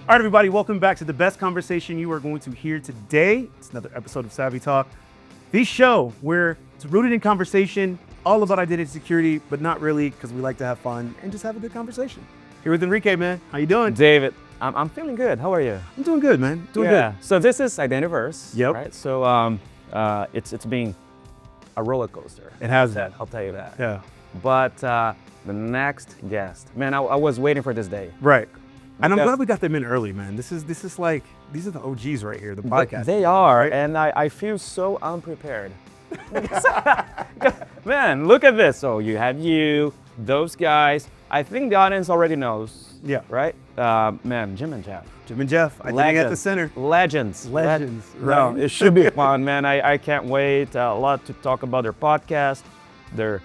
All right, everybody, welcome back to the best conversation you are going to hear today. It's another episode of SaviTalk, the show where it's rooted in conversation, all about identity security, but not really, because we like to have fun and just have a good conversation. Here with Enrique, man. How you doing? David, I'm feeling good. How are you? I'm doing good, man. Doing good. So this is Identiverse, Yep. right? So it's been a roller coaster. It has that, been. I'll tell you that. Yeah. But the next guest, man, I was waiting for this day. Right. And I'm Yeah. glad we got them in early, man. This is like, these are the OGs right here, the podcast. They are, and I feel so unprepared. Man, look at this. So you have those guys. I think the audience already knows. Yeah. Right? Man, Jim and Jeff. Jim and Jeff, identity at the center. Legends. Legends. No, Right. it should be fun, man. I can't wait. A lot to talk about their podcast, their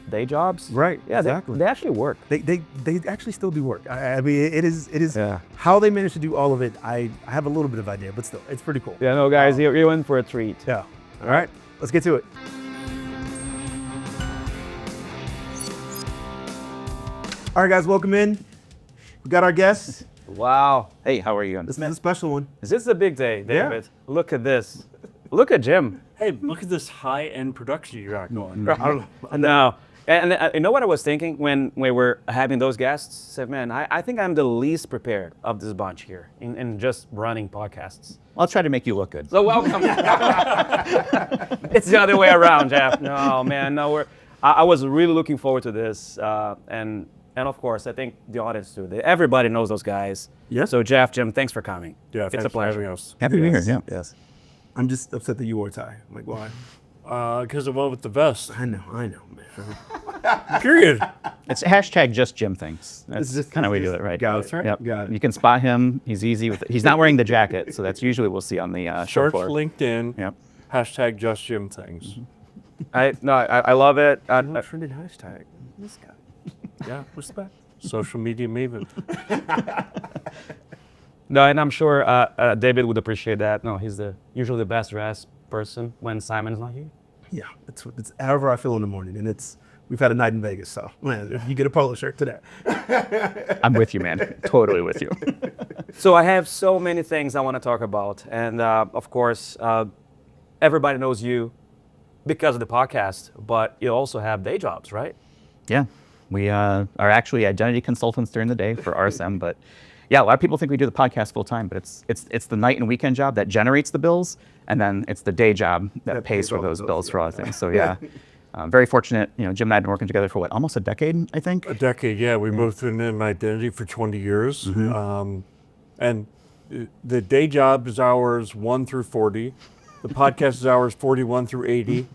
day jobs. Right, Yeah, exactly. They actually work. They actually still do work. I mean, it is Yeah. how they manage to do all of it. I have a little bit of idea, but still, it's pretty cool. Yeah, no, guys, you're in for a treat. Yeah. All right, let's get to it. All right, guys, welcome in. We got our guests. Wow. Hey, how are you? This is a special one. Is this a big day, Yeah. David? Look at this. Look at Jim. Hey, look at this high-end production you got going. I don't know. No. And you know what I was thinking when we were having those guests? Said, man, I think I'm the least prepared of this bunch here in just running podcasts. I'll try to make you look good. So welcome. It's the other way around, Jeff. No, man, no. I was really looking forward to this, and of course, I think the audience too. Everybody knows those guys. Yes. So Jeff, Jim, thanks for coming. Yeah, it's thanks a pleasure. for having us. Happy to be here. Yeah. Yes. I'm just upset that you wore a tie. I'm like, why? Because it went with the vest. I know, man. Period. It's hashtag just Jim things. It's That's just- kind of way it's to do just- it, right? got it. That's right. Yep. Got it. You can spot him. He's easy with it. He's not wearing the jacket, so that's usually what we'll see on the show Search floor. LinkedIn. Yep. Hashtag just Jim things. I love it. Trending hashtag. This guy. Yeah, respect. Social media maven. No, and I'm sure David would appreciate that. No, he's usually the best dressed person when Simon's not here. Yeah, it's however I feel in the morning, and we've had a night in Vegas, so man, you get a polo shirt today. I'm with you, man. Totally with you. So I have so many things I want to talk about, and of course, everybody knows you because of the podcast, but you also have day jobs, right? Yeah. We are actually identity consultants during the day for RSM, but yeah, a lot of people think we do the podcast full time, but it's the night and weekend job that generates the bills, and then it's the day job that pays for those bills for other things. So yeah, very fortunate. You know, Jim and I have been working together for what, almost a decade, I think. A decade, yeah. We both been in identity for 20 years. And the day job is hours 1 through 40. The podcast is hours 41 through 80.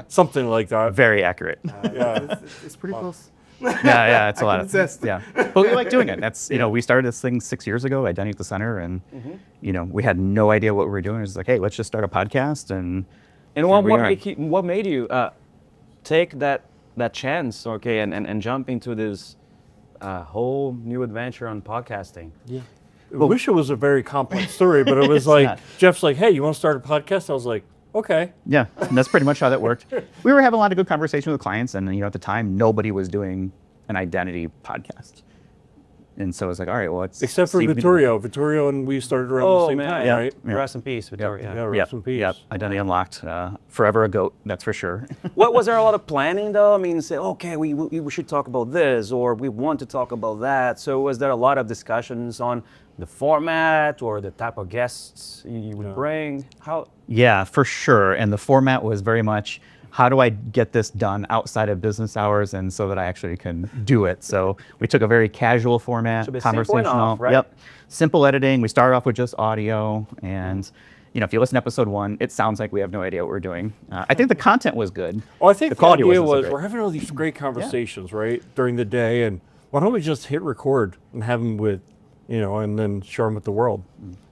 Something like that. Very accurate. Yeah. It's pretty close. Yeah, it's a lot of attest. yeah. But we like doing it. That's we started this thing 6 years ago, Identity at the Center, and we had no idea what we were doing. It was like, hey, let's just start a podcast, and what made you take that chance, okay, and jump into this whole new adventure on podcasting? I wish it was a very complex story, but it was like, not. Jeff's like, hey, you want to start a podcast? I was like, okay. yeah, and that's pretty much how that worked. We were having a lot of good conversation with clients, and at the time, nobody was doing an identity podcast, and so I was like, all right, well, let's Except for see if we can- Vittorio. Vittorio and we started around the same time, Yeah. right? Yeah. Rest in peace, Victoria. Yeah, Yep, rest in peace. yep. Identity unlocked. Forever a goat, that's for sure. What was there a lot of planning though? I mean, say, okay, we should talk about this, or we want to talk about that. So was there a lot of discussions on the format or the type of guests you would bring? How? Yeah, for sure. And the format was very much, how do I get this done outside of business hours and so that I actually can do it? So we took a very casual format, Should be simple conversational. enough, right? Yep. Simple editing. We started off with just audio. And, if you listen to episode 1, it sounds like we have no idea what we're doing. I think the content was good. Well, I think the quality idea wasn't so was great. we're having all these great conversations, right, during the day, and why don't we just hit record and have them with, and then share them with the world.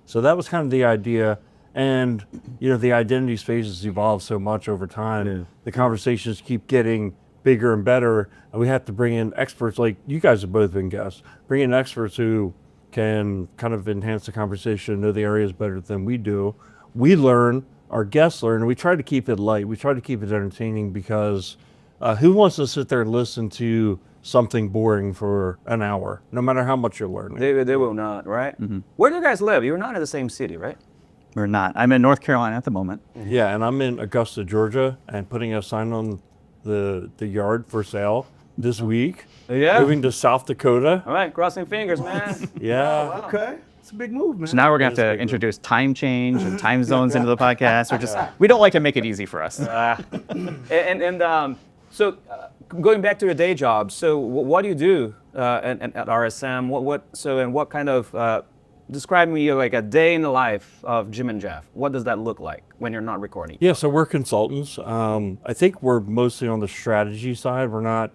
So that was kind of the idea. And, the identity space has evolved so much over time. Yeah. The conversations keep getting bigger and better. And we have to bring in experts like you guys have both been guests. Bring in experts who can kind of enhance the conversation, know the areas better than we do. We learn, our guests learn, and we try to keep it light. We try to keep it entertaining because who wants to sit there and listen to something boring for an hour, no matter how much you're learning. They will not, right? Where do you guys live? You're not in the same city, right? We're not. I'm in North Carolina at the moment. Yeah, and I'm in Augusta, Georgia, and putting a sign on the yard for sale this week. Yeah. Moving to South Dakota. All right, crossing fingers, man. Yeah. Okay. It's a big move, man. So now we're going to have to introduce time change and time zones into the podcast. We don't like to make it easy for us. So going back to your day job, so what do you do at RSM? What kind of describe me like a day in the life of Jim and Jeff. What does that look like when you're not recording? Yeah, so we're consultants. I think we're mostly on the strategy side. We're not,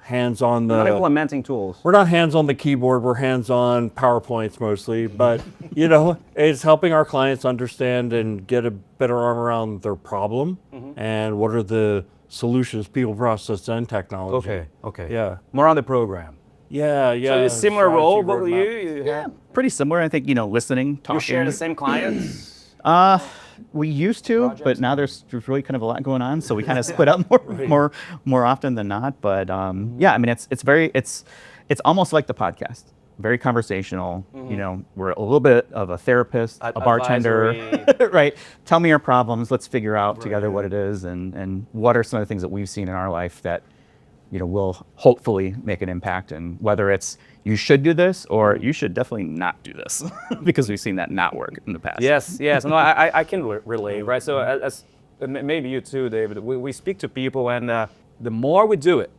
hands on the. Not implementing tools. We're not hands on the keyboard. We're hands on PowerPoints mostly, but it's helping our clients understand and get a better arm around their problem and what are the solutions, people, process, and technology. Okay. Yeah. More on the program. Yeah. So a similar strategy role, but with roadmap. you? Yeah, pretty similar. I think, listening, talking. You share the same clients? We used to, but now there's really kind of a lot going on, so we kind of split up more often than not. But yeah, I mean, it's almost like the podcast. Very conversational. We're a little bit of a therapist, a bartender, right? Tell me your problems. Let's figure out together what it is and what are some of the things that we've seen in our life that will hopefully make an impact. And whether it's you should do this or you should definitely not do this because we've seen that not work in the past. Yes. No, I can relate, right? So as maybe you too, David, we speak to people and the more we do it,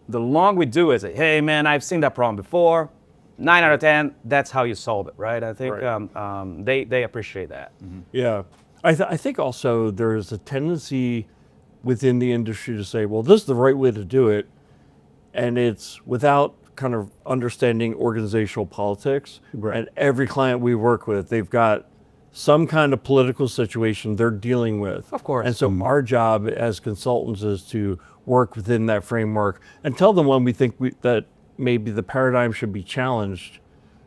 the longer we do it, say, hey man, I've seen that problem before. 9 out of 10, that's how you solve it, right? I think they appreciate that. Yeah. I think also there's a tendency within the industry to say, well, this is the right way to do it. And it's without kind of understanding organizational politics. Right. And every client we work with, they've got some kind of political situation they're dealing with. Of course. And so our job as consultants is to work within that framework and tell them when we think that maybe the paradigm should be challenged.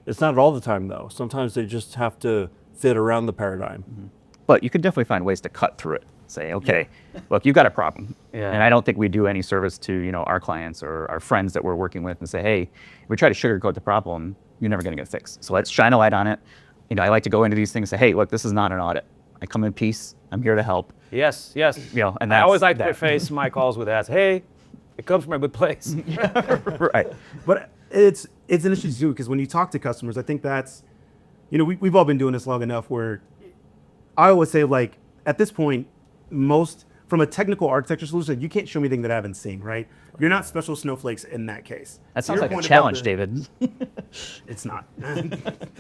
It's not all the time though. Sometimes they just have to fit around the paradigm. But you can definitely find ways to cut through it. Say, okay, look, you've got a problem. Yeah. And I don't think we do any service to, our clients or our friends that we're working with and say, hey, if we try to sugarcoat the problem, you're never going to get fixed. So let's shine a light on it. I like to go into these things and say, hey, look, this is not an audit. I come in peace. I'm here to help. Yes. And I always that's like to that. preface my calls with that. Hey, it comes from a good place. Right. But it's an issue too, because when you talk to customers, I think that's, we've all been doing this long enough where I always say, like, at this point, from a technical architecture solution, you can't show me anything that I haven't seen, right? You're not special snowflakes in that case. That sounds Your like a point about challenge, David. It's not.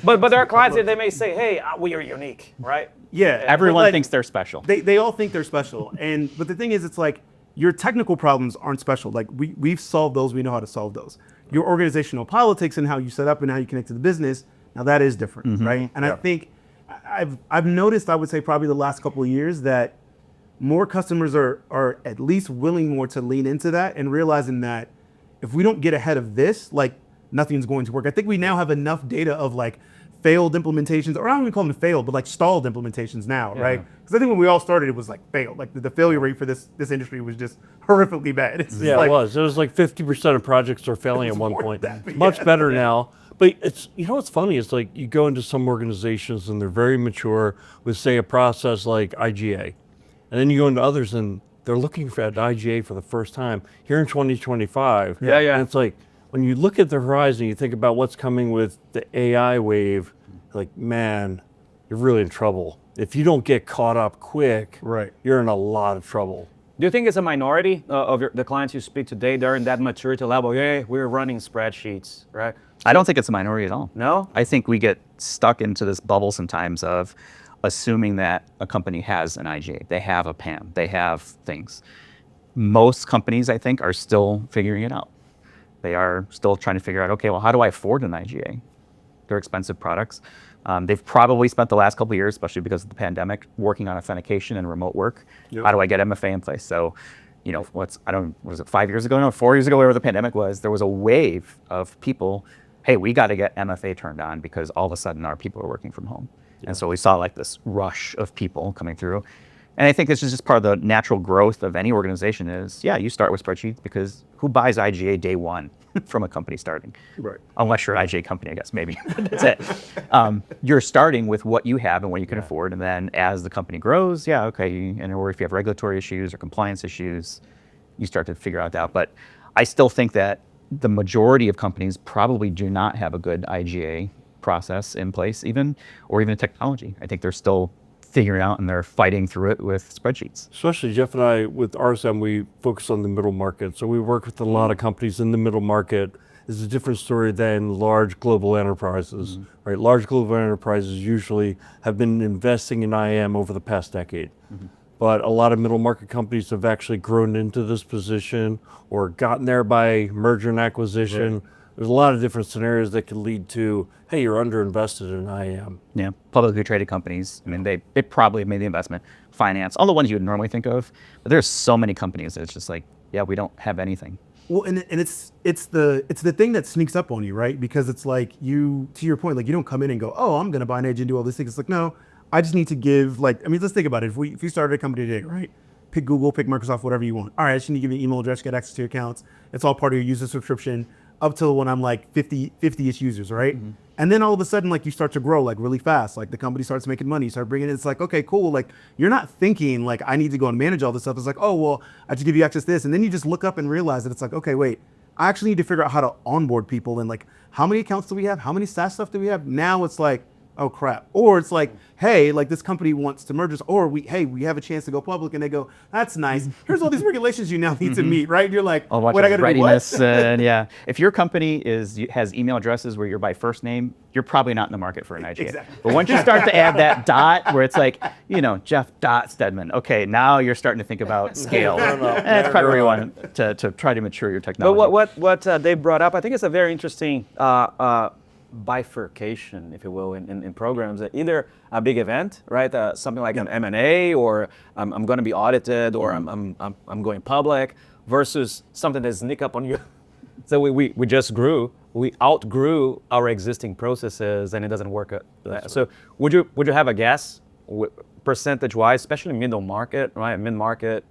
But there are clients that they may say, hey, we are unique, right? Yeah. Everyone but, like, thinks they're special. They all think they're special. But the thing is, it's like your technical problems aren't special. Like we've solved those. We know how to solve those. Your organizational politics and how you set up and how you connect to the business, now that is different, right? And I think I've noticed, I would say probably the last couple of years that more customers are at least willing more to lean into that and realizing that if we don't get ahead of this, like nothing's going to work. I think we now have enough data of like failed implementations, or I don't even call them failed, but like stalled implementations now, right? Because I think when we all started, it was like failed. Like the failure rate for this industry was just horrifically bad. It's Yeah, like, it was. It was like 50% of projects are failing at one more point. than that, Much better now. But it's, what's funny is like you go into some organizations and they're very mature with, say, a process like IGA. And then you go into others and they're looking for that IGA for the first time here in 2025. Yeah. And it's like, when you look at the horizon, you think about what's coming with the AI wave, like, man, you're really in trouble. If you don't get caught up quick, Right. you're in a lot of trouble. Do you think it's a minority of the clients you speak today, they're in that maturity level? Yeah, we're running spreadsheets, right? I don't think it's a minority at all. No? I think we get stuck into this bubble sometimes of assuming that a company has an IGA, they have a PAM, they have things. Most companies, I think, are still figuring it out. They are still trying to figure out, okay, well, how do I afford an IGA? They're expensive products. They've probably spent the last couple of years, especially because of the pandemic, working on authentication and remote work. Yep. How do I get MFA in place? So, was it 5 years ago? No, 4 years ago, wherever the pandemic was, there was a wave of people, hey, we got to get MFA turned on because all of a sudden our people are working from home. Yeah. And so we saw like this rush of people coming through. And I think this is just part of the natural growth of any organization is, yeah, you start with spreadsheets because who buys IGA day one? from a company starting. Right. Unless you're an IJ company, I guess, maybe. That's it. You're starting with what you have and what you can afford. And then as the company grows, or if you have regulatory issues or compliance issues, you start to figure out that. But I still think that the majority of companies probably do not have a good IGA process in place or even technology. I think they're still figuring out and they're fighting through it with spreadsheets. Especially Jeff and I, with RSM, we focus on the middle market. So we work with a lot of companies in the middle market. It's a different story than large global enterprises, right? Large global enterprises usually have been investing in IAM over the past decade. But a lot of middle market companies have actually grown into this position or gotten there by merger and acquisition. Right. There's a lot of different scenarios that could lead to, hey, you're underinvested in IAM. Yeah, publicly traded companies. I mean, they probably made the investment. Finance, all the ones you would normally think of. But there's so many companies that it's just like, yeah, we don't have anything. Well, and it's the thing that sneaks up on you, right? Because it's like to your point, like you don't come in and go, oh, I'm gonna buy an edge and do all these things. It's like, no, I just need to give, let's think about it. If you started a company today, right? Pick Google, pick Microsoft, whatever you want. All right, I just need to give you an email address, get access to your accounts. It's all part of your user subscription up till when I'm like 50-ish users, right? And then all of a sudden, like you start to grow like really fast. Like the company starts making money, you start bringing it. It's like, okay, cool. Like you're not thinking like I need to go and manage all this stuff. It's like, oh, well, I just give you access to this. And then you just look up and realize that it's like, okay, wait, I actually need to figure out how to onboard people and like how many accounts do we have? How many SaaS stuff do we have? Now it's like, oh crap. Or it's like, hey, like this company wants to merge us, or we have a chance to go public, and they go, that's nice. Here's all these regulations you now need to meet, right? And you're like, oh, what I gotta readiness, do what? Yeah. If your company has email addresses where you're by first name, you're probably not in the market for an IGA. Exactly. But once you start to add that dot where it's like, Jeff Steadman, okay, now you're starting to think about scale. That's probably where you want to try to mature your technology. But what Dave brought up, I think it's a very interesting bifurcation, if you will, in programs. Either a big event, right? Something like an M&A, or I'm going to be audited, or I'm going public, versus something that sneak up on you. So we just grew. We outgrew our existing processes, and it doesn't work. So would you have a guess, percentage-wise, especially middle market, right? Mid-market,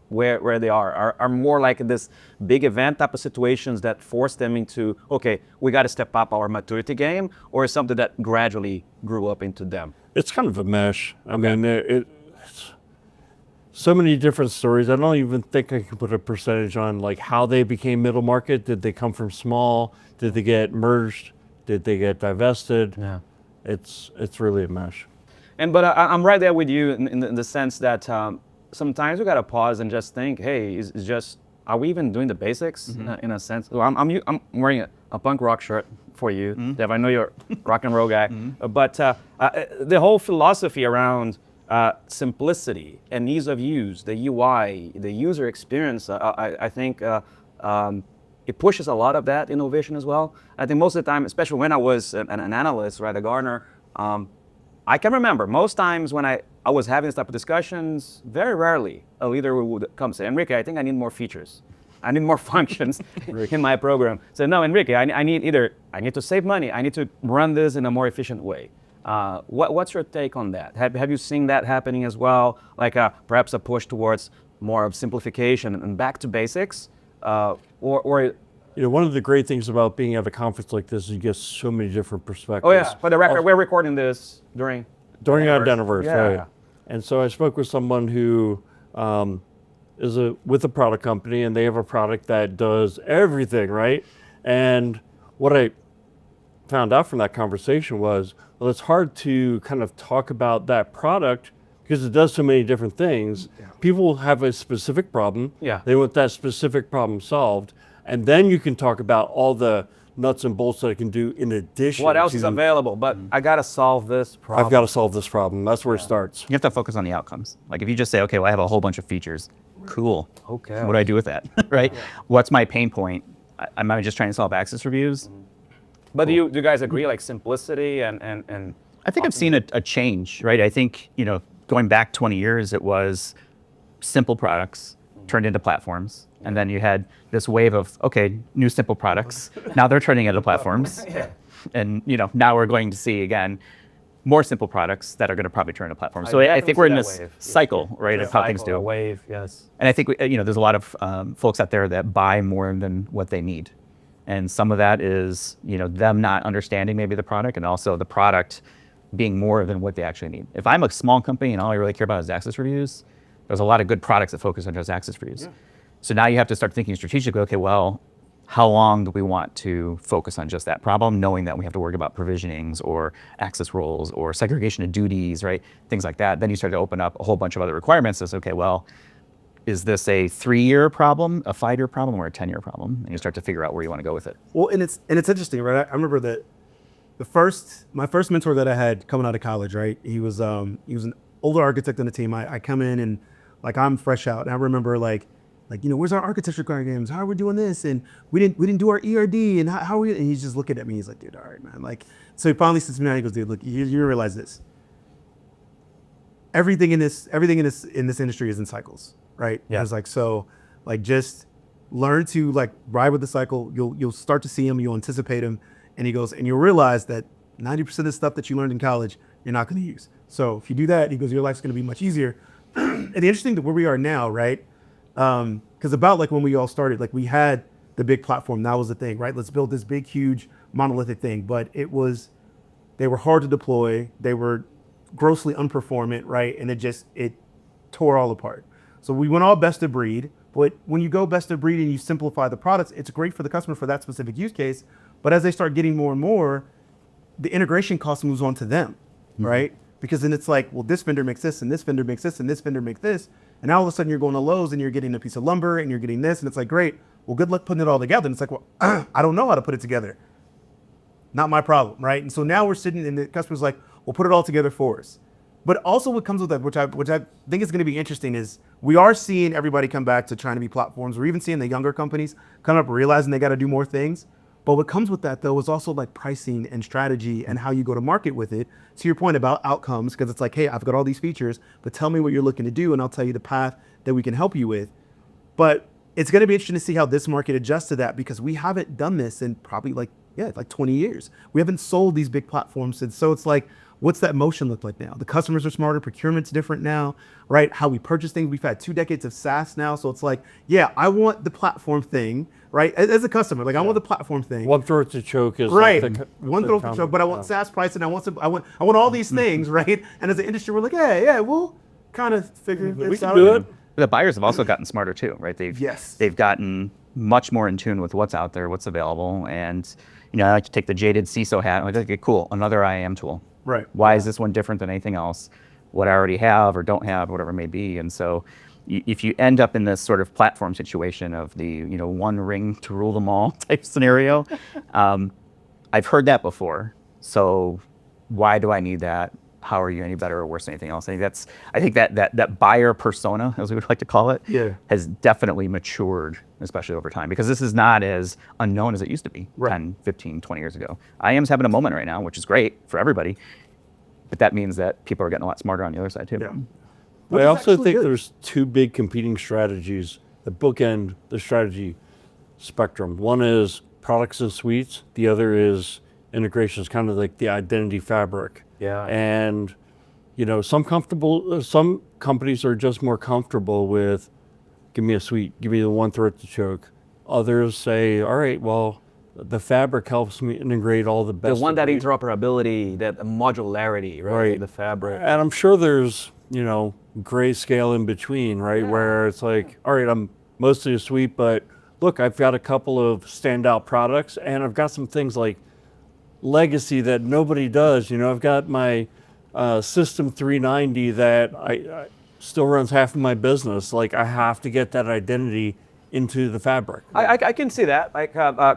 where they are more like this big event type of situations that force them into, okay, we got to step up our maturity game, or something that gradually grew up into them? It's kind of a mesh. I mean, it's so many different stories. I don't even think I can put a percentage on like how they became middle market. Did they come from small? Did they get merged? Did they get divested? Yeah. It's really a mesh. But I'm right there with you in the sense that sometimes we gotta pause and just think, hey, are we even doing the basics in a sense? Well, I'm wearing a punk rock shirt for you, Dev. I know you're a rock and roll guy, but the whole philosophy around simplicity and ease of use, the UI, the user experience, I think it pushes a lot of that innovation as well. I think most of the time, especially when I was an analyst, right, a Gartner, I can remember most times when I was having this type of discussions, very rarely a leader would come say, Enrique, I think I need more features. I need more functions in my program. So no, Enrique, I need to save money. I need to run this in a more efficient way. What's your take on that? Have you seen that happening as well? Like perhaps a push towards more of simplification and back to basics? Or one of the great things about being at a conference like this is you get so many different perspectives. Oh yeah, for the record, we're recording this during our Deniverse, yeah. Right? And so I spoke with someone who is with a product company, and they have a product that does everything, right? And what I found out from that conversation was, well, it's hard to kind of talk about that product because it does so many different things. Yeah. People have a specific problem. Yeah. They want that specific problem solved. And then you can talk about all the nuts and bolts that it can do in addition. What else is available? But I got to solve this problem. I've got to solve this problem. That's where it starts. You have to focus on the outcomes. Like if you just say, okay, well, I have a whole bunch of features. Cool. Okay. What do I do with that? Right? Yeah. What's my pain point? Am I just trying to solve access reviews? But do you guys agree, like simplicity and I think I've seen a change, right? I think, going back 20 years, it was simple products turned into platforms. And then you had this wave of, okay, new simple products. Now they're turning into platforms. Yeah. And now we're going to see, again, more simple products that are going to probably turn into platforms. So I think we're in this cycle, right, of how things do. A wave, yes. And I think, there's a lot of folks out there that buy more than what they need. And some of that is, them not understanding maybe the product, and also the product being more than what they actually need. If I'm a small company and all I really care about is access reviews, there's a lot of good products that focus on just access reviews. So now you have to start thinking strategically, okay, well, how long do we want to focus on just that problem, knowing that we have to worry about provisionings or access roles or segregation of duties, right? Things like that. Then you start to open up a whole bunch of other requirements. It's okay, well, is this a 3-year problem, a 5-year problem, or a 10-year problem? And you start to figure out where you want to go with it. Well, and it's interesting, right? I remember that my first mentor that I had coming out of college, right? He was an older architect on the team. I come in and like I'm fresh out, and I remember like where's our architecture diagrams? How are we doing this? And we didn't do our ERD, and how are we? And he's just looking at me. He's like, dude, all right, man. Like, so he finally sits me down. He goes, dude, look, you realize this. Everything in this industry is in cycles, right? Yeah. I was like, so like just learn to like ride with the cycle. You'll start to see him. You'll anticipate him. And he goes, and you'll realize that 90% of the stuff that you learned in college, you're not going to use. So if you do that, he goes, your life's going to be much easier. And the interesting thing where we are now, right? Because about like when we all started, like we had the big platform. That was the thing, right? Let's build this big, huge monolithic thing. But they were hard to deploy. They were grossly unperformant, right? And it tore all apart. So we went all best of breed. But when you go best of breed and you simplify the products, it's great for the customer for that specific use case. But as they start getting more and more, the integration cost moves on to them, right? Because then it's like, well, this vendor makes this, and this vendor makes this, and this vendor makes this. And now all of a sudden you're going to Lowe's and you're getting a piece of lumber and you're getting this, and it's like, great, well, good luck putting it all together. And it's like, well, I don't know how to put it together. Not my problem, right? And so now we're sitting and the customer's like, well, put it all together for us. But also what comes with that, which I think is going to be interesting, is we are seeing everybody come back to trying to be platforms. We're even seeing the younger companies come up realizing they got to do more things. But what comes with that, though, is also like pricing and strategy and how you go to market with it. To your point about outcomes, because it's like, hey, I've got all these features, but tell me what you're looking to do, and I'll tell you the path that we can help you with. But it's going to be interesting to see how this market adjusts to that, because we haven't done this in probably like 20 years. We haven't sold these big platforms. And so it's like, what's that motion look like now? The customers are smarter, procurement's different now, right? How we purchase things, we've had 2 decades of SaaS now. So it's like, yeah, I want the platform thing, right? As a customer, like I want the platform thing. One throat to choke is Right, like one throat to choke, but I want SaaS pricing, I want all these things, right? And as an industry, we're like, yeah, we'll kind of figure we this can out. do it. The buyers have also gotten smarter too, right? They've gotten much more in tune with what's out there, what's available. And, I like to take the jaded CISO hat. I'm like, okay, cool, another IAM tool. Right. Why is this one different than anything else? What I already have or don't have, whatever it may be. And so if you end up in this sort of platform situation of the, one ring to rule them all type scenario, I've heard that before. So why do I need that? How are you any better or worse than anything else? I think that buyer persona, as we would like to call it, has definitely matured, especially over time, because this is not as unknown as it used to be 10, 15, 20 years ago. IAM's having a moment right now, which is great for everybody, but that means that people are getting a lot smarter on the other side too. Yeah. I also think there's 2 big competing strategies that bookend the strategy spectrum. One is products and suites. The other is integrations, kind of like the identity fabric. Yeah. And, some companies are just more comfortable with, give me a suite, give me the one throat to choke. Others say, all right, well, the fabric helps me integrate all the best. The one that interoperability, that modularity, right? The fabric. And I'm sure there's, grayscale in between, right? Where it's like, all right, I'm mostly a suite, but look, I've got a couple of standout products, and I've got some things like legacy that nobody does. I've got my System 390 that I still runs half of my business. Like, I have to get that identity into the fabric. I can see that, like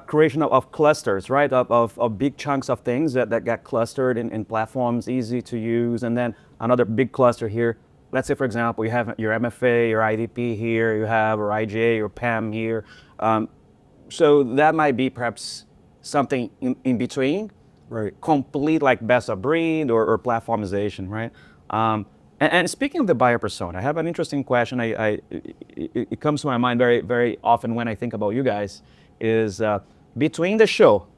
creation of clusters, right? Of big chunks of things that get clustered in platforms, easy to use, and then another big cluster here. Let's say, for example, you have your MFA, your IDP here, you have your IGA, your PAM here. So that might be perhaps something in between, right? Complete like best of breed or platformization, right? And speaking of the buyer persona, I have an interesting question. It comes to my mind very, very often when I think about you guys. Is between the show,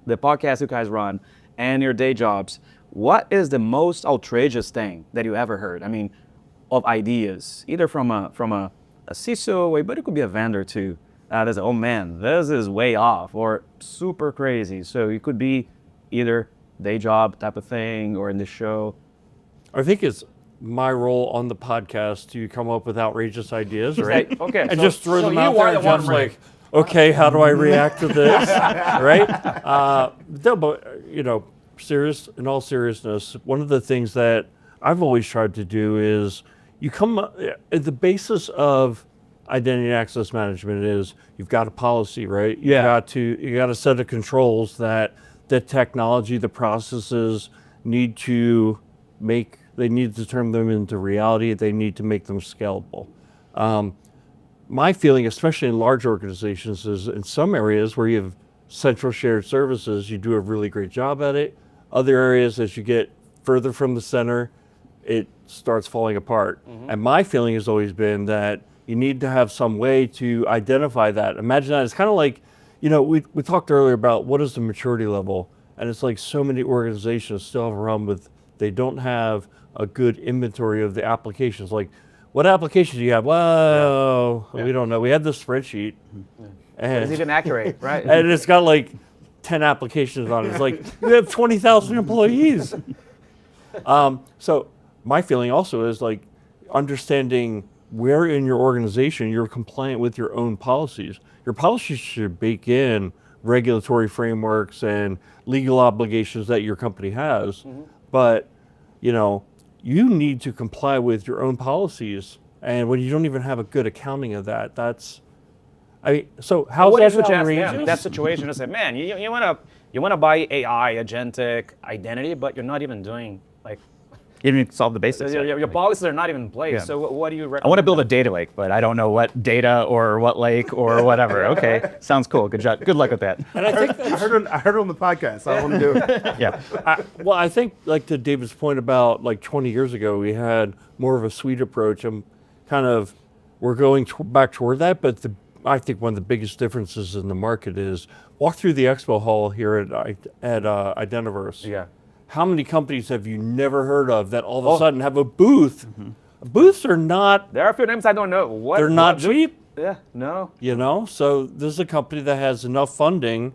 the podcast you guys run, and your day jobs, what is the most outrageous thing that you ever heard? I mean, of ideas, either from a CISO, but it could be a vendor too. they say, oh man, this is way off or super crazy. So it could be either day job type of thing or in the show. I think it's my role on the podcast to come up with outrageous ideas, right? Okay, And so- just throw so them you out there are and the one Jeff's right. like, okay, how do I react to this, right? No, but, you know, in all seriousness, one of the things that I've always tried to do is you come at the basis of identity and access management is you've got a policy, right? You got a set of controls that the technology, the processes need to make. They need to turn them into reality. They need to make them scalable. My feeling, especially in large organizations, is in some areas where you have central shared services, you do a really great job at it. Other areas, as you get further from the center, it starts falling apart. And my feeling has always been that you need to have some way to identify that. Imagine that. It's kind of like, you know, we talked earlier about what is the maturity level. And it's like so many organizations still have a problem with, they don't have a good inventory of the applications. Like, what applications do you have? Well, we don't know. We had this spreadsheet. And Is it inaccurate, right? and it's got like 10 applications on it. It's like, you have 20,000 employees. So my feeling also is like understanding where in your organization you're compliant with your own policies. Your policies should bake in regulatory frameworks and legal obligations that your company has. But, you know, you need to comply with your own policies. And when you don't even have a good accounting of that, that's, I mean, so how What is if you that just outrageous? that situation and say, man, you wanna buy AI agentic identity, but you're not even doing like You didn't even solve the basics. yet. your policies are not even in place. Yeah. So what do you recommend? I want to build a data lake, but I don't know what data or what lake or whatever. Okay, sounds cool. Good job. Good luck with that. And I think I heard it on the podcast. So I want to do it. Yeah. well, I think like to David's point about like 20 years ago, we had more of a suite approach and kind of we're going back toward that. But I think one of the biggest differences in the market is walk through the expo hall here at Identiverse. Yeah. How many companies have you never heard of that all of a sudden have a booth? Booths are not, There are a few names I don't know. What they're not what- cheap, Yeah, no. you know? So this is a company that has enough funding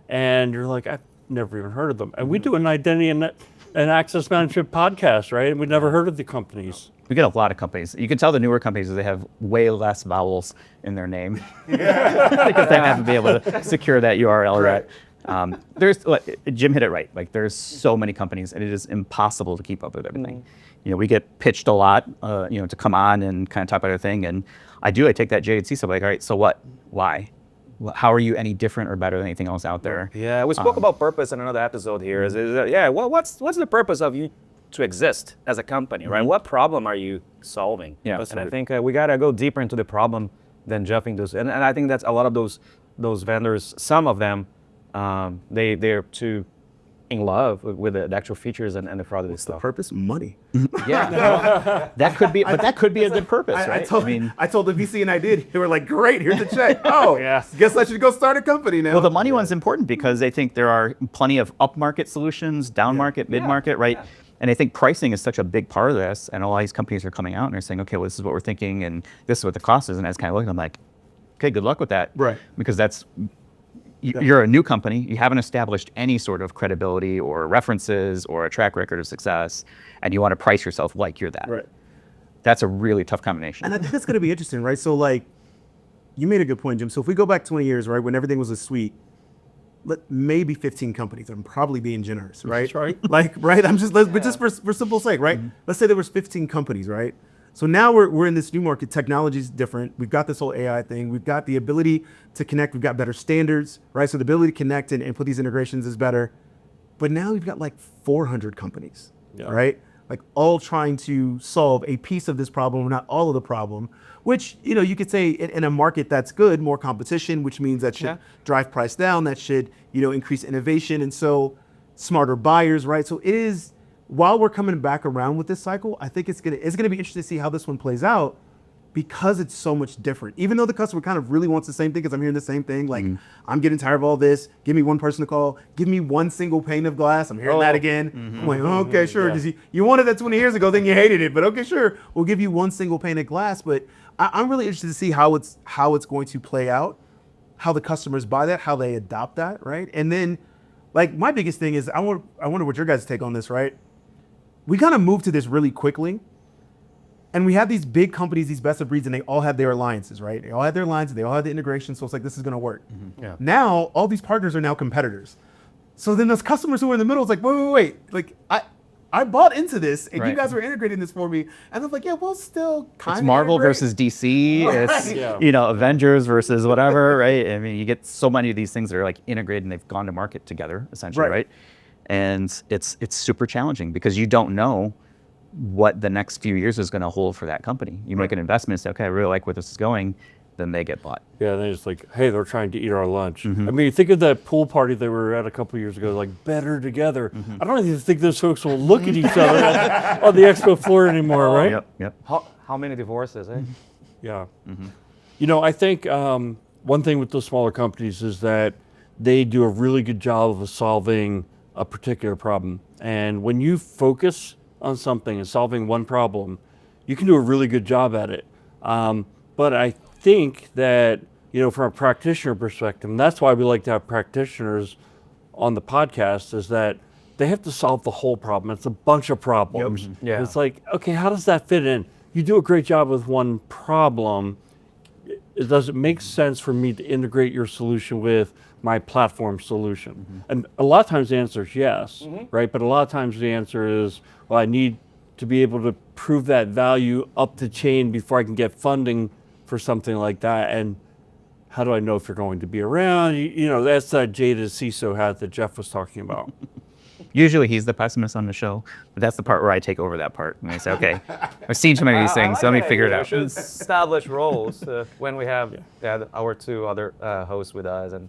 and you're like, I've never even heard of them. And we do an identity and access management podcast, right? And we've never heard of the companies. We get a lot of companies. You can tell the newer companies that they have way less vowels in their name because they haven't been able to secure that URL yet. Jim hit it right. Like there's so many companies, and it is impossible to keep up with everything. You know, we get pitched a lot, to come on and kind of talk about our thing. And I take that jaded seat. So I'm like, all right, so what? Why? How are you any different or better than anything else out there? Yeah, we spoke about purpose in another episode here. What's the purpose of you to exist as a company, right? What problem are you solving? Yeah, and that's I right. think we gotta go deeper into the problem than jumping those. And I think that's a lot of those vendors. Some of them, they're too in love with the actual features and the product stuff. Purpose? Money. Yeah, that could be, but that could be a good purpose, right? I told the VC and I did. They were like, great, here's the check. Oh, yeah. Guess I should go start a company now. Well, the money one's important because they think there are plenty of upmarket solutions, downmarket, mid-market, right? And I think pricing is such a big part of this, and a lot of these companies are coming out and they're saying, okay, well, this is what we're thinking, and this is what the cost is, and I was kind of looking, I'm like, okay, good luck with that. Right. Because you're a new company, you haven't established any sort of credibility or references or a track record of success, and you want to price yourself like you're that. Right. That's a really tough combination. And I think that's going to be interesting, right? So, like, you made a good point, Jim. So if we go back 20 years, right, when everything was a suite, maybe 15 companies. I'm probably being generous, right? That's right. Like, right? But just for simple sake, right? Let's say there was 15 companies, right? So now we're in this new market. Technology's different. We've got this whole AI thing. We've got the ability to connect. We've got better standards, right? So the ability to connect and put these integrations is better. But now we've got like 400 companies, right? Like all trying to solve a piece of this problem, not all of the problem, which, you could say in a market that's good, more competition, which means that should drive price down, that should, increase innovation. And so smarter buyers, right? So it is, while we're coming back around with this cycle, I think it's gonna be interesting to see how this one plays out because it's so much different. Even though the customer kind of really wants the same thing, because I'm hearing the same thing, like, I'm getting tired of all this, give me one person to call, give me one single pane of glass, I'm hearing that again. I'm like, okay, sure, you wanted that 20 years ago, then you hated it, but okay, sure, we'll give you one single pane of glass, but I'm really interested to see how it's going to play out. how the customers buy that, how they adopt that, right? And then, like, my biggest thing is I wonder what your guys' take on this, right? We kind of moved to this really quickly, and we have these big companies, these best of breeds, and they all have their alliances, right? They all have their alliances, they all have the integration, so it's like, this is gonna work. Yeah. Now, all these partners are now competitors. So then those customers who are in the middle is like, wait. Like, I bought into this, and you Right. guys were integrating this for me. And I'm like, yeah, well, still kind It's of Marvel versus DC. Right. It's Yeah. Avengers versus whatever, right? I mean, you get so many of these things that are like integrated and they've gone to market together, essentially, Right. right? And it's super challenging because you don't know what the next few years is going to hold for that company. You make an investment, say, okay, I really like where this is going, then they get bought. Yeah, and then it's like, hey, they're trying to eat our lunch. I mean, think of that pool party they were at a couple of years ago, like better together. I don't even think those folks will look at each other on the expo floor anymore, right? Yep. How many divorces, eh? Yeah. You know, I think one thing with those smaller companies is that they do a really good job of solving a particular problem. And when you focus on something and solving one problem, you can do a really good job at it. But I think that, from a practitioner perspective, and that's why we like to have practitioners on the podcast, is that they have to solve the whole problem. It's a bunch of problems. Yeah. It's like, okay, how does that fit in? You do a great job with one problem. Does it make sense for me to integrate your solution with my platform solution? And a lot of times the answer is yes, right? But a lot of times the answer is, well, I need to be able to prove that value up the chain before I can get funding for something like that. And how do I know if you're going to be around? That's that jaded CISO hat that Jeff was talking about. Usually he's the pessimist on the show, but that's the part where I take over that part. And I say, okay, I've seen too many of these things, so let me figure it out. We should establish roles when we have our two other hosts with us, and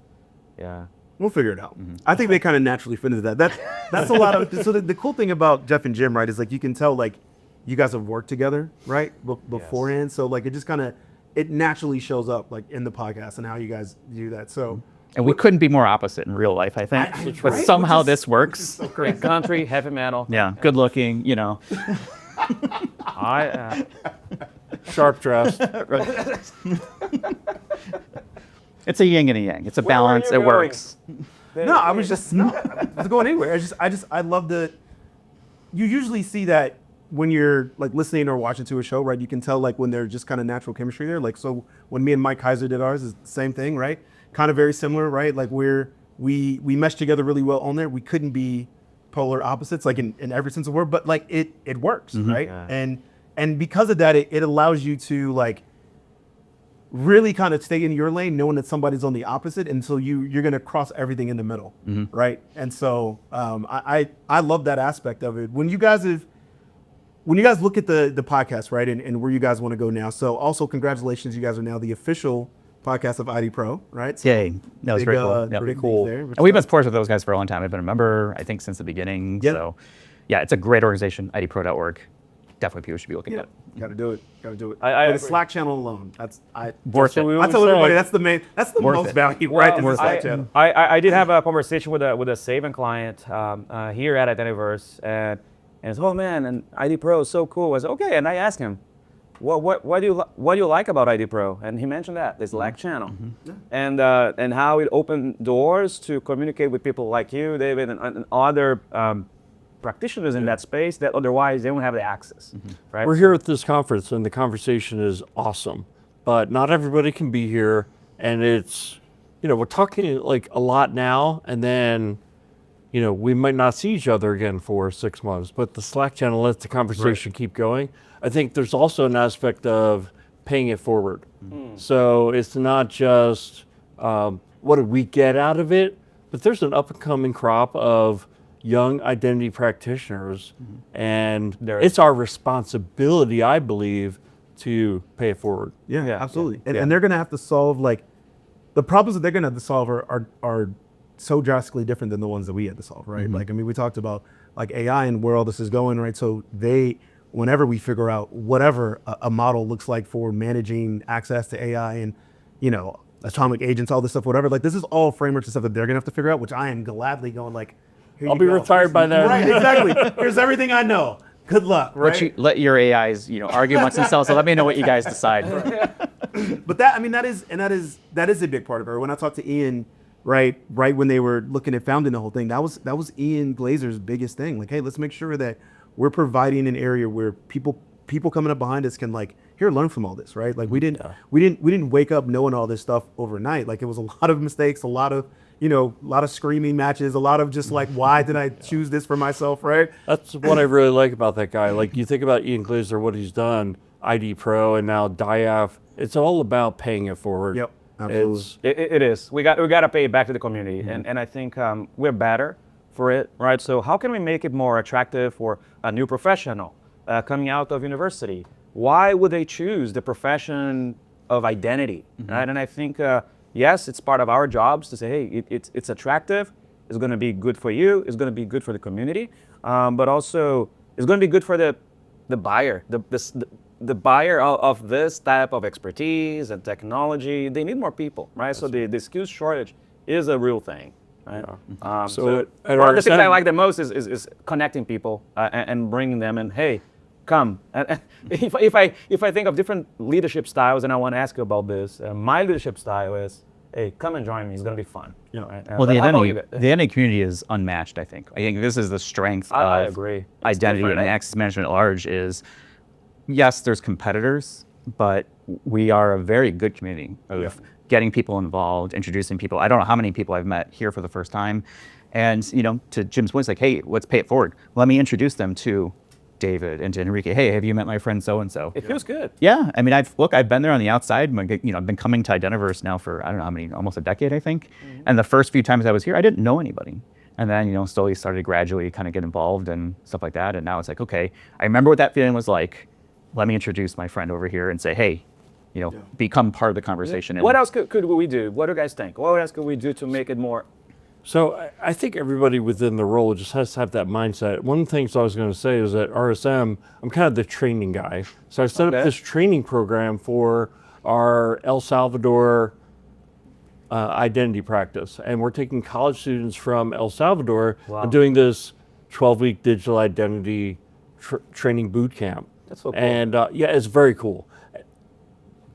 yeah. We'll figure it out. I think they kind of naturally fit into that. That's a lot of. So the cool thing about Jeff and Jim, right, is like you can tell like you guys have worked together, right, beforehand. So like it just kind of it naturally shows up like in the podcast and how you guys do that. So. And we couldn't be more opposite in real life, I think. But right? somehow Which is- this works. Great country, heavy metal. Yeah, good looking, Sharp dressed. It's a yin and a yang. It's a Where are balance. you It going? works. No, I was just I was going anywhere. I love the. You usually see that when you're like listening or watching to a show, right? You can tell like when there's just kind of natural chemistry there. Like so, when me and Mike Kaiser did ours, is the same thing, right? Kind of very similar, right? Like we meshed together really well on there. We couldn't be polar opposites, like in every sense of the word, but like it works, right? Yeah. And because of that, it allows you to like really kind of stay in your lane, knowing that somebody's on the opposite, and so you're gonna cross everything in the middle, right? And so I love that aspect of it. When you guys look at the podcast, right, and where you guys want to go now. So also congratulations, you guys are now the official podcast of ID Pro, right? So Yay. That was big, very cool. Yep. pretty cool. There, And we've been supporters of those guys for a long time. I've been a member, I think, since the beginning. Yep. So, yeah, it's a great organization, idpro.org. Definitely people should be looking at it. Got to do it. Got to do it. I For the agree. Slack channel alone, Worth it. we I tell always everybody say. that's the Worth most it. value, right? In the worth Slack it. channel. I did have a conversation with a Savian client here at Identiverse, and it's, oh man, and ID Pro is so cool. I said, okay, and I asked him, what do you like about ID Pro? And he mentioned that the Slack channel, and how it opened doors to communicate with people like you, David, and other practitioners in that space that otherwise they don't have the access, right? We're here at this conference and the conversation is awesome, but not everybody can be here. And it's, we're talking like a lot now, and then, we might not see each other again for 6 months, but the Slack channel lets the conversation keep going. I think there's also an aspect of paying it forward. So it's not just what did we get out of it, but there's an up and coming crop of young identity practitioners, and it's our responsibility, I believe, to pay it forward. Yeah, Yeah, absolutely. yeah. And they're going to have to solve like the problems that they're going to have to solve are so drastically different than the ones that we had to solve, right? Like, I mean, we talked about like AI and where all this is going, right? So whenever we figure out whatever a model looks like for managing access to AI and, atomic agents, all this stuff, whatever, like this is all frameworks and stuff that they're going to have to figure out, which I am gladly going like, here I'll you be go. retired by then. Right, exactly. Here's everything I know. Good luck, right? Let your AIs, argue amongst themselves. So let me know what you guys decide. But that, I mean, that is a big part of it. When I talked to Ian, right when they were looking at founding the whole thing, that was Ian Glazer's biggest thing. Like, hey, let's make sure that we're providing an area where people coming up behind us can, like, here, learn from all this, right? Like, we didn't wake up knowing all this stuff overnight. Like, it was a lot of mistakes, a lot of screaming matches, a lot of just like, why did I choose this for myself, right? That's what I really like about that guy. Like, you think about Ian Glazer, what he's done, ID Pro and now DIAF, it's all about paying it forward. Yep, absolutely. It is. We got to pay it back to the community, and I think we're better for it, right? So how can we make it more attractive for a new professional coming out of university? Why would they choose the profession of identity, right? And I think, yes, it's part of our jobs to say, hey, it's attractive, it's going to be good for you, it's going to be good for the community, but also it's going to be good for the buyer, the buyer of this type of expertise and technology. They need more people, right? So the skills shortage is a real thing, right? So one of the things I like the most is connecting people and bringing them in. Hey, come. If I think of different leadership styles, and I want to ask you about this, my leadership style is, hey, come and join me. It's going to be fun. Right? Well, the identity community is unmatched, I think. I think this is the strength I of agree. Identity and access management at large is, yes, there's competitors, but we are a very good community of getting people involved, introducing people. I don't know how many people I've met here for the first time. And, to Jim's point, it's like, hey, let's pay it forward. Let me introduce them to David and to Enrique. Hey, have you met my friend so-and-so? It feels good. Yeah, I mean, I've been there on the outside. I've been coming to Identiverse now for, I don't know how many, almost a decade, I think. And the first few times I was here, I didn't know anybody. And then, slowly started gradually kind of get involved and stuff like that. And now it's like, okay, I remember what that feeling was like. Let me introduce my friend over here and say, hey, become part of the conversation. What else could we do? What do you guys think? What else could we do to make it more? So I think everybody within the role just has to have that mindset. One of the things I was going to say is that RSM, I'm kind of the training guy. So I set up this training program for our El Salvador identity practice. And we're taking college students from El Salvador and doing this 12-week digital identity training boot camp. That's so cool. And it's very cool.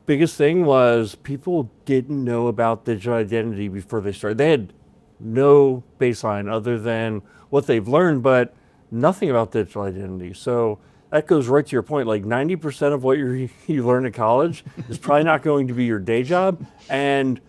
Biggest thing was people didn't know about digital identity before they started. They had no baseline other than what they've learned, but nothing about digital identity. So that goes right to your point. Like 90% of what you learn in college is probably not going to be your day job. And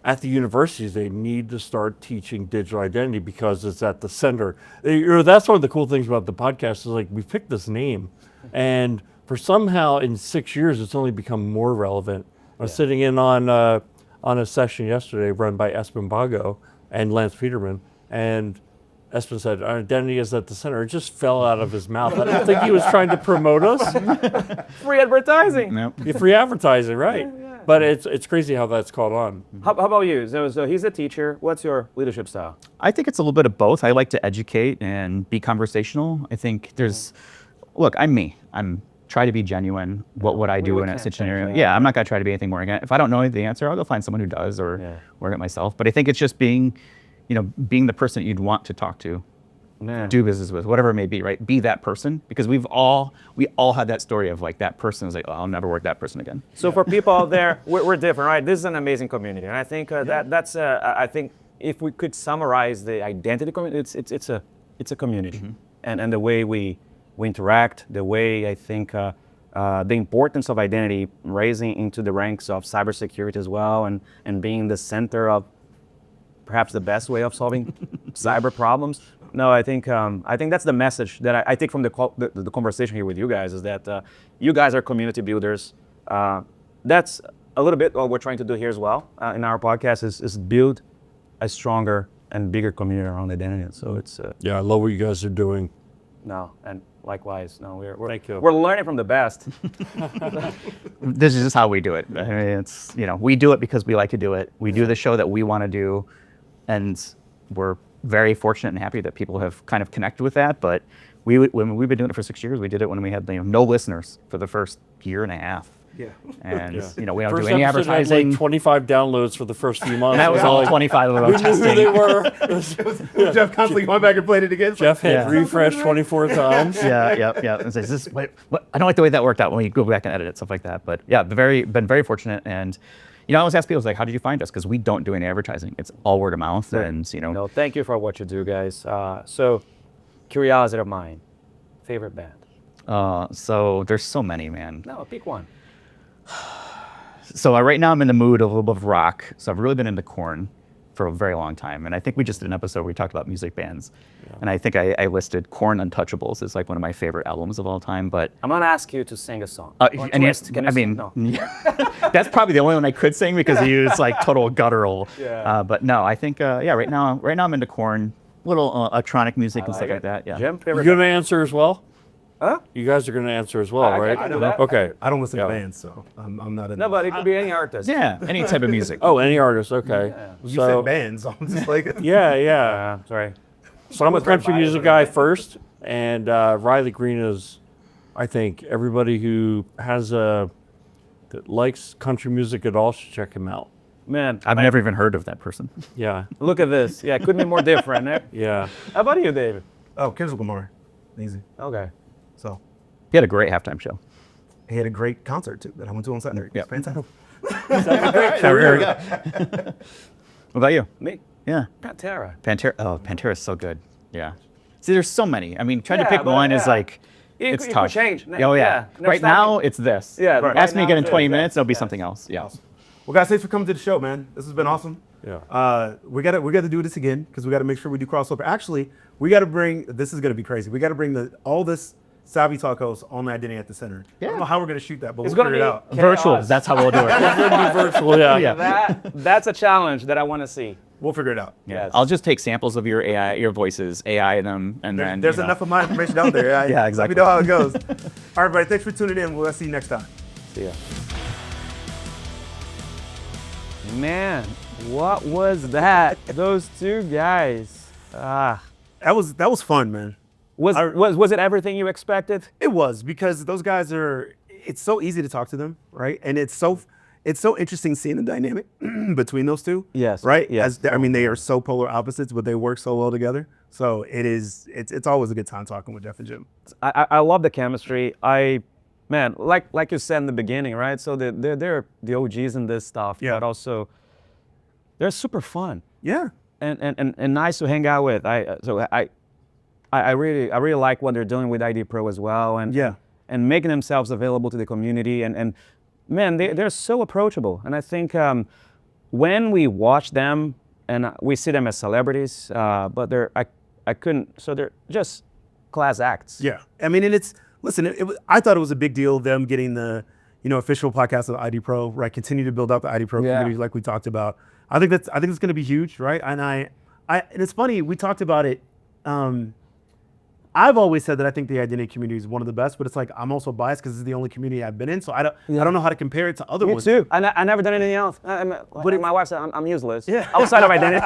at the universities, they need to start teaching digital identity because it's at the center. That's one of the cool things about the podcast is like we picked this name, and for somehow in 6 years, it's only become more relevant. I was sitting in on a session yesterday run by Espen Bago and Lance Peterman, and Espen said, our identity is at the center. It just fell out of his mouth. I don't think he was trying to promote us. Free advertising. Nope. Free advertising, right. But it's crazy how that's caught on. How about you? So he's a teacher. What's your leadership style? I think it's a little bit of both. I like to educate and be conversational. I think look, I'm me. I'm try to be genuine. What would I do in a scenario? Yeah, I'm not gonna try to be anything more. If I don't know the answer, I'll go find someone who does or work it myself. But I think it's just being the person you'd want to talk to, do business with, whatever it may be, right? Be that person, because we all had that story of like that person is like, oh, I'll never work that person again. So for people out there, we're different, right? This is an amazing community, and I think that's I think if we could summarize the identity community, it's a community, and the way we interact, the way I think the importance of identity raising into the ranks of cybersecurity as well, and being the center of perhaps the best way of solving cyber problems. No, I think that's the message that I take from the conversation here with you guys is that you guys are community builders. That's a little bit what we're trying to do here as well in our podcast is build a stronger and bigger community around identity. So it's I love what you guys are doing. No, and likewise. No, Thank you. We're learning from the best. This is just how we do it. I mean, it's we do it because we like to do it. We do the show that we want to do, and we're very fortunate and happy that people have kind of connected with that. But when we've been doing it for 6 years, we did it when we had no listeners for the first year and a half. Yeah. And Yeah. you know, we don't First do any episode had, advertising. like 25 downloads for the first few months. And that was all 25 of them We knew who testing. they were. Jeff constantly going back and playing it again. It's Jeff like, had Yeah. refreshed 24 times. Yeah. And says, "This, what, I don't like the way that worked out when we go back and edit it, stuff like that." But yeah, been very fortunate. And you know, I always ask people, like, how did you find us? Because we don't do any advertising. It's all word of mouth. And you know, No, thank you for what you do, guys. So, curiosity of mine, favorite band? so there's so many, man. No, pick one. So right now I'm in the mood of a little bit of rock. So I've really been into Korn for a very long time. And I think we just did an episode where we talked about music bands. And I think I listed Korn Untouchables as like one of my favorite albums of all time. But I'm gonna ask you to sing a song. and yes, Can you I sing? mean, No. that's probably the only one I could sing because he was like total guttural. Yeah. But no, I think right now I'm into Korn, little electronic music and stuff like that. Yeah. Jim, You favorite going to answer as well? Huh? You guys are going to answer as well, I right? can do that. Okay. I don't listen Yeah. to bands, so I'm not in. No, but it could be any artist. Yeah, any type of music. Oh, any artist. Okay. you So, said bands, so I'm just like, yeah. Sorry. So I'm a was right country by it, music but- guy first, and Riley Green is, I think, everybody who has that likes country music at all should check him out. Man, I've never even heard of that person. Yeah, look at this. Yeah, it couldn't be more different. Eh? yeah. How about you, David? oh, Kendrick Lamar, easy. Okay. So He had a great halftime show. he had a great concert too that I went to on Saturday. Yeah. It's fantastic. What about you? Me? Yeah. Pantera. Pantera. Oh, Pantera's so good. Yeah. See, there's so many. I mean, trying to Yeah, pick but one is yeah. like, It it's could tough. change. Oh, yeah. Never Right stop now, it. it's this. Yeah, right Ask me now again in it is, 20 yeah. minutes, it'll be Yes. something else. Yeah. Awesome. Well, guys, thanks for coming to the show, man. This has been awesome. Yeah. We gotta do this again because we gotta make sure we do crossover. Actually, we gotta bring. This is gonna be crazy. We gotta bring all this SaviTalk hosts on the identity at the center. I don't know how we're gonna shoot that, but It's we'll gonna figure it be out. Virtual. chaos. That's how we'll do it. It's going to be virtual, yeah. Yeah. That's a challenge that I want to see. We'll figure it out. Yeah. Yes. I'll just take samples of your AI, your voices, AI them, and then There's you know. enough of my information out there. Yeah, exactly. Let me know how it goes. All right, everybody. Thanks for tuning in. We'll see you next time. See ya. Man, what was that? Those two guys. That was fun, man. Was it everything you expected? It was because those guys are. It's so easy to talk to them, right? And it's so interesting seeing the dynamic between those two. Yes, Right. yes. I mean, they are so polar opposites, but they work so well together. So it's always a good time talking with Jeff and Jim. I love the chemistry. Man, like you said in the beginning, right? So they're the OGs in this stuff, Yeah. but also they're super fun Yeah. and nice to hang out with. I really like what they're doing with ID Pro as well, and making themselves available to the community. And man, they're so approachable. And I think when we watch them and we see them as celebrities, but I couldn't. So they're just class acts. Yeah. I mean, and I thought it was a big deal them getting the official podcast of ID Pro, right? Continue to build up the ID Pro Yeah. community like we talked about. I think it's going to be huge, right? And and it's funny, we talked about it. I've always said that I think the identity community is one of the best, but it's like I'm also biased because it's the only community I've been in, so I don't know how to compare it to other Me ones. too. I never done anything else. But my wife said I'm useless. Yeah. Outside of identity.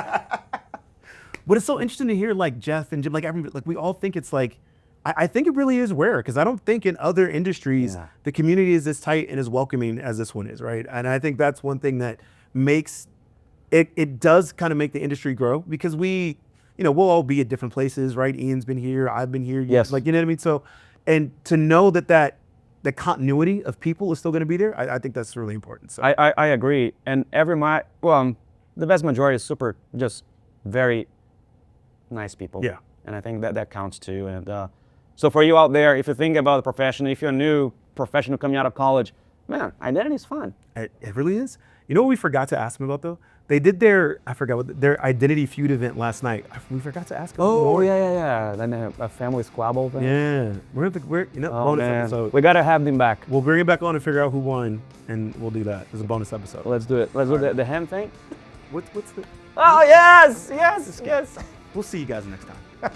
But it's so interesting to hear like Jeff and Jim, like we all think it's like, I think it really is rare because I don't think in other industries the community is as tight and as welcoming as this one is, right? And I think that's one thing that makes it does kind of make the industry grow because we'll all be at different places, right? Ian's been here, I've been here, Yes. like, you know what I mean? So, and to know that the continuity of people is still going to be there, I think that's really important. So I agree. And the vast majority is just very nice people. Yeah. And I think that counts too. And so for you out there, if you think about the profession, if you're a new professional coming out of college, man, identity is fun. it really is. You know what we forgot to ask them about though? They did their Identity Feud event last night. We forgot to ask them. yeah. Then a family squabble thing. Yeah, we're Oh, bonus man. episode. We got to have them back. We'll bring it back on and figure out who won, and we'll do that as a bonus episode. Let's do it. Let's do the ham thing. What's the? Oh, yes. We'll see you guys next time.